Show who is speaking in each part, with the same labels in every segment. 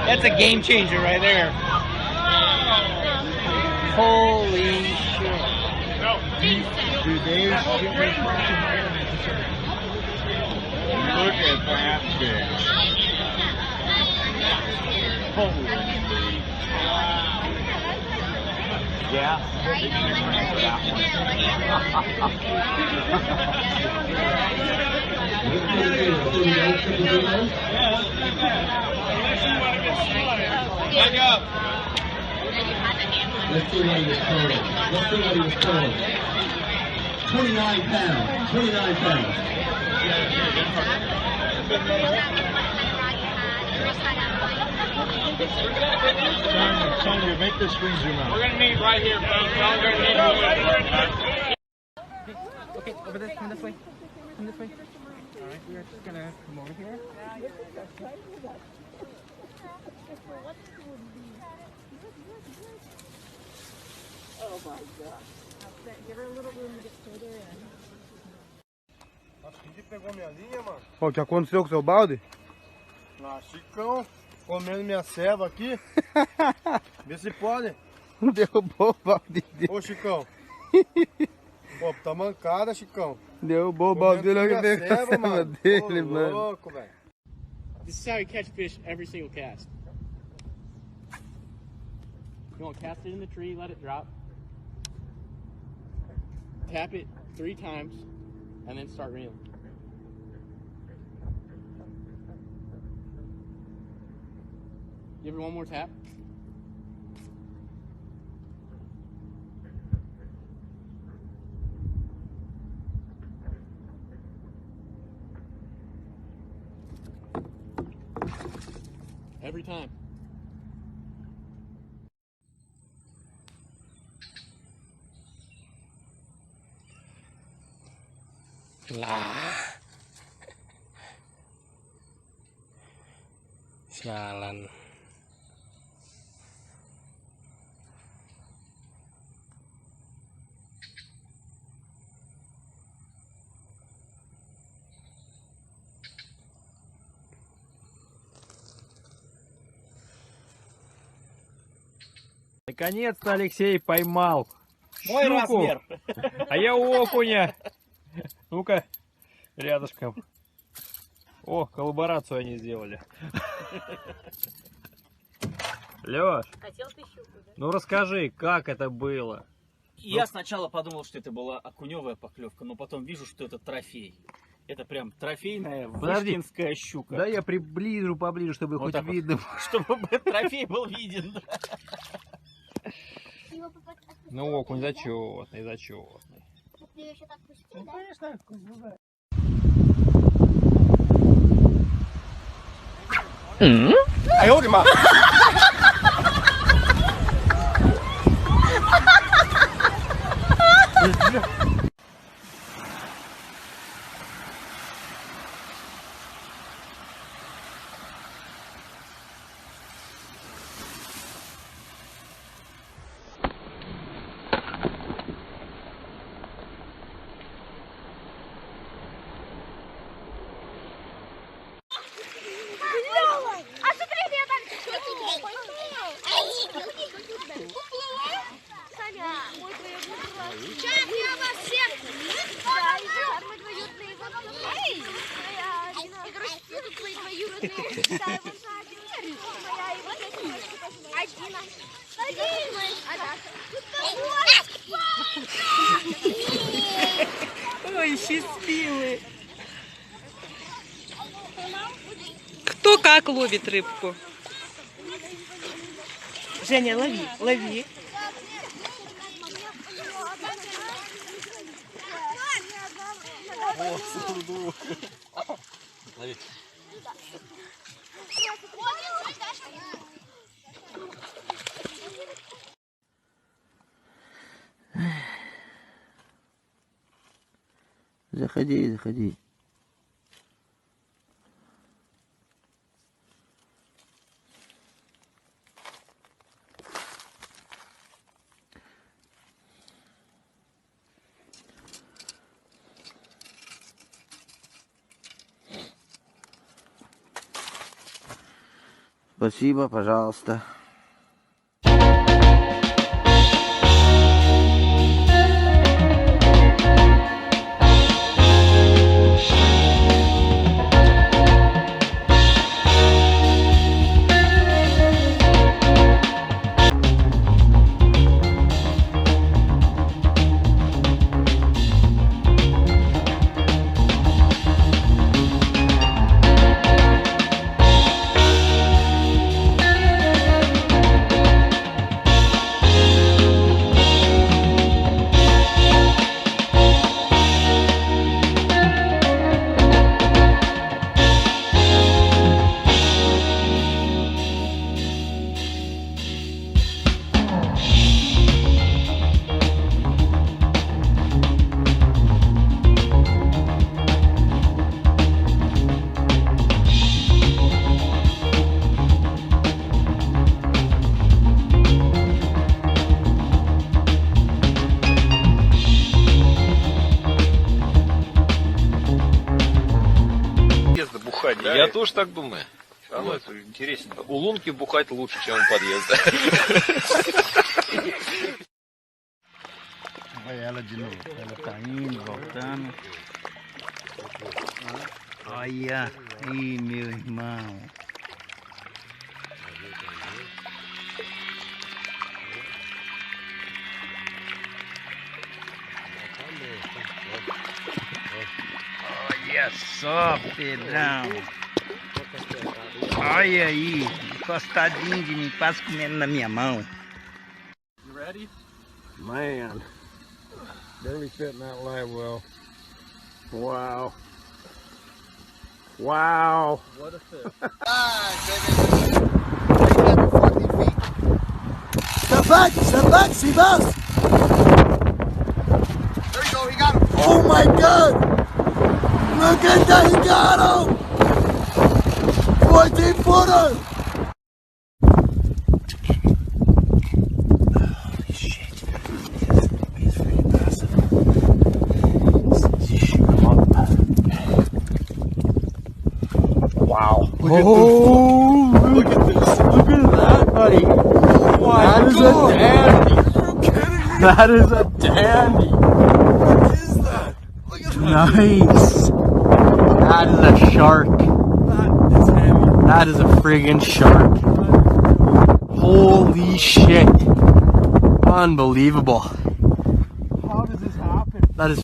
Speaker 1: That's a game changer right there. Holy shit.
Speaker 2: Dude, they are look at that fish. Holy. Yeah.
Speaker 1: Back up.
Speaker 3: Let's see what he was told. Let's see what he was told. 29 pounds. 29 pounds.
Speaker 2: Tony, make the screen zoom out.
Speaker 1: We're gonna meet right here, folks. Y'all gonna meet okay, over this. Come this way. Come this way. All right, we're just gonna come over here. Oh my God. Give her a little room to get further in.
Speaker 2: Acho que ele pegou minha linha, mano.
Speaker 4: O que aconteceu com o seu balde?
Speaker 2: Ah, Chicão, comendo minha ceva aqui. Vê se pode.
Speaker 4: Derrubou o balde dele.
Speaker 2: Ô, Chicão. Pô, tá mancada, Chicão.
Speaker 4: Derrubou o balde dele, olha que pegou a ceva dele, mano.
Speaker 2: Louco, velho.
Speaker 1: This is how you catch fish every single cast. You want to cast it in the tree, let it drop. Tap it 3 times, and then start reeling. Give her one more tap. Every time. Sialan.
Speaker 5: Наконец-то Алексей поймал
Speaker 1: Мой
Speaker 5: щуку,
Speaker 1: размер.
Speaker 5: а я окуня. Ну-ка, рядышком. О, коллаборацию они сделали. Лёш, ну расскажи, как это было?
Speaker 1: Я сначала подумал, что это была окуневая поклевка, но потом вижу, что это трофей. Это прям трофейная вышкинская щука.
Speaker 4: Да я приближу поближе, чтобы
Speaker 1: Вот
Speaker 4: хоть
Speaker 1: так вот.
Speaker 4: видно.
Speaker 1: Чтобы трофей был виден.
Speaker 5: Ну, окунь зачетный, зачетный.
Speaker 1: Ну, конечно, да.
Speaker 2: Ай, ой, ма!
Speaker 6: Ой, счастливые. Кто как ловит рыбку? Женя, лови, лови.
Speaker 1: Лови.
Speaker 4: Заходи, заходи. Спасибо, пожалуйста.
Speaker 5: Бухать. Да, я тоже так думаю. Самое интересное. У лунки бухать лучше, чем у подъезда.
Speaker 4: Olha ela de novo. Ela tá indo, voltando. Olha aí, meu irmão. Olha só, Pedrão. Olha aí, encostadinho de mim, quase comendo na minha mão.
Speaker 1: You ready?
Speaker 2: Man, barely fitting that live well. Wow. Wow.
Speaker 1: What a fish.
Speaker 4: Step back, Seabass!
Speaker 2: There you go, he got him.
Speaker 4: Oh my God! Look at that, he got him! 14-footer! Holy shit. It's very massive. Wow. Look at this. Look at that, buddy. Oh my that God. Is a dandy. Are you kidding me? That is a dandy. What is that? Look at that. Nice. That is a shark. That is heavy. That is a friggin' shark. Holy shit. Unbelievable. How does this happen? That is.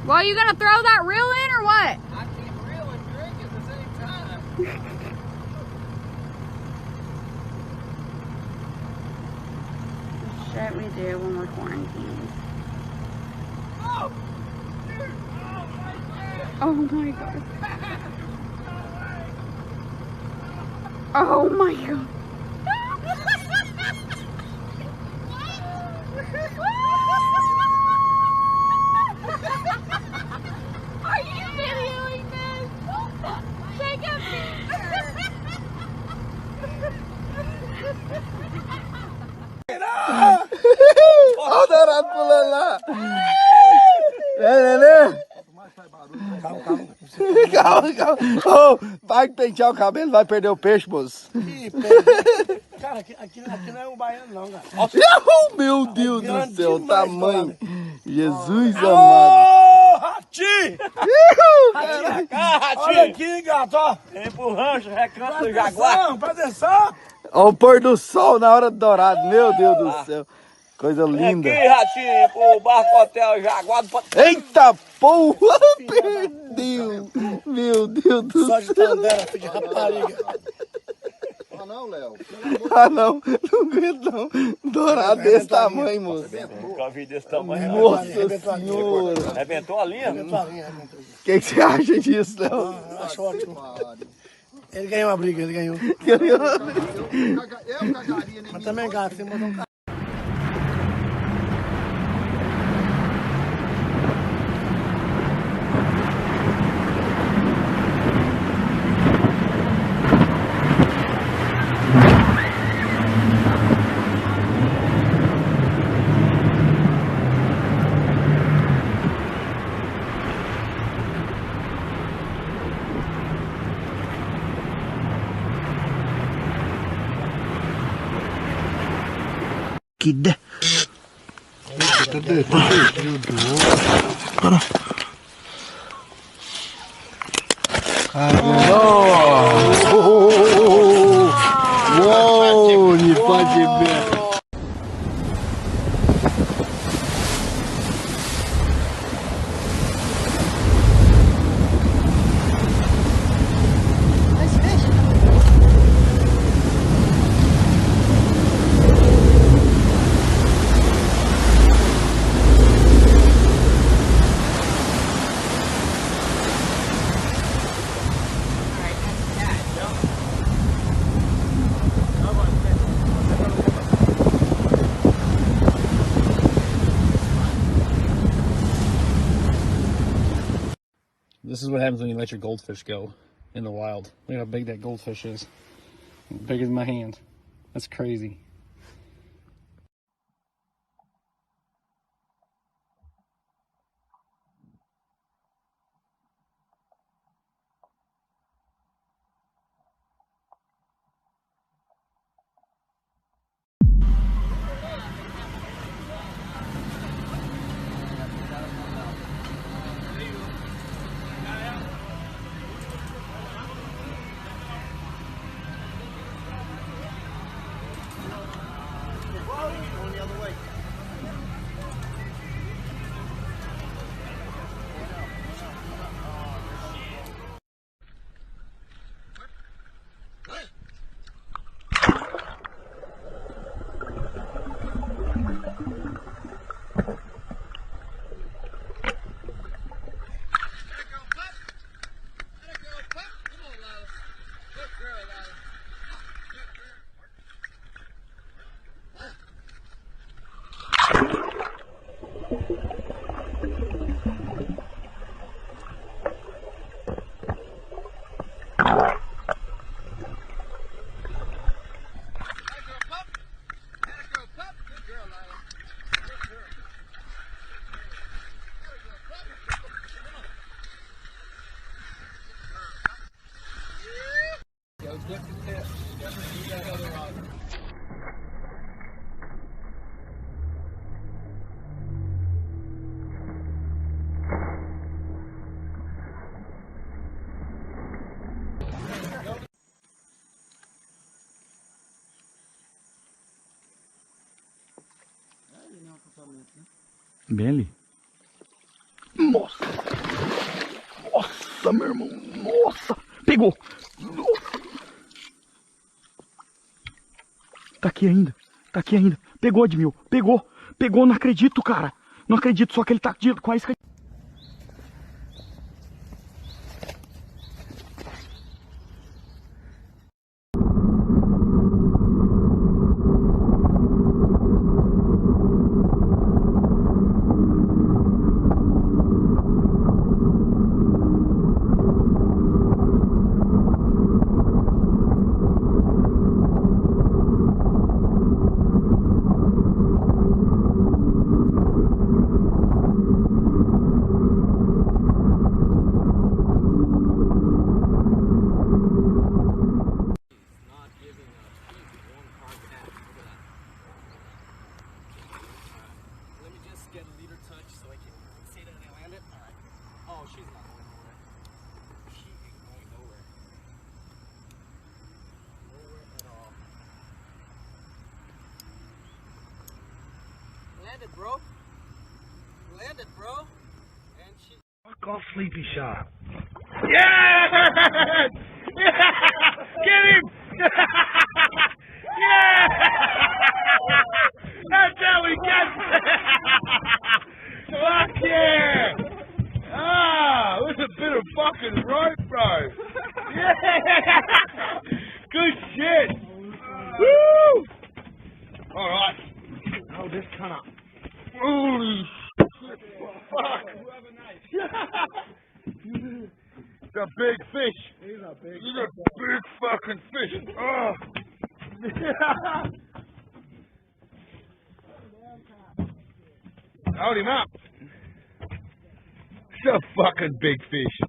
Speaker 7: Well, you gonna throw that reel in or what?
Speaker 1: I can't reel and drink at the same time.
Speaker 7: Shit, we do when we're quarantined.
Speaker 1: Oh! Dude!
Speaker 7: Oh my God. Oh my God. Are you videoing this? Take a picture.
Speaker 4: Olha o rato pulando lá. Calma. Oh, vai pentear o cabelo, vai perder o peixe, moço.
Speaker 2: Cara, aqui não é um baiano não, cara.
Speaker 4: Meu Deus do céu, o tamanho. Jesus amado.
Speaker 2: Ô, Ratinho! Olha aqui, gato, ó.
Speaker 5: Empurrando, recanto do
Speaker 2: Presta atenção.
Speaker 4: Olha o pôr do sol na hora do dourado, meu Deus do céu. Coisa linda.
Speaker 5: Aqui, Ratinho, pro barco hotel Jaguar do
Speaker 4: Eita porra, perdeu. Meu Deus do
Speaker 2: Só de
Speaker 4: céu.
Speaker 2: tandera, filho de rapariga. não, Léo.
Speaker 4: Ah, não. Não aguento, não. Dourado desse tamanho, moço.
Speaker 5: Nunca vi desse tamanho.
Speaker 4: Nossa senhora.
Speaker 5: Arrebentou a linha?
Speaker 4: O que você acha disso, Léo?
Speaker 2: Acho ótimo. Ele ganhou a briga, ele ganhou.
Speaker 4: Ganhou.
Speaker 2: Eu cagaria, né?
Speaker 8: Mas também gato, você botou um cara.
Speaker 4: Kida. Wow, не по тебе.
Speaker 9: This is what happens when you let your goldfish go in the wild. Look how big that goldfish is. Bigger than my hand. That's crazy. Bem ali.
Speaker 4: Nossa! Nossa, meu irmão! Nossa! Pegou! Nossa. Tá aqui ainda! Tá aqui ainda! Pegou, Edmil! Pegou! Pegou! Não acredito, cara! Não acredito, só que ele tá com a isca.
Speaker 1: Landed, bro. Landed, bro. And she.
Speaker 4: Fuck off, Sleepy Shot. Yes! Get him!
Speaker 2: fucking fish. Oh. Hold him up. It's a fucking big fish.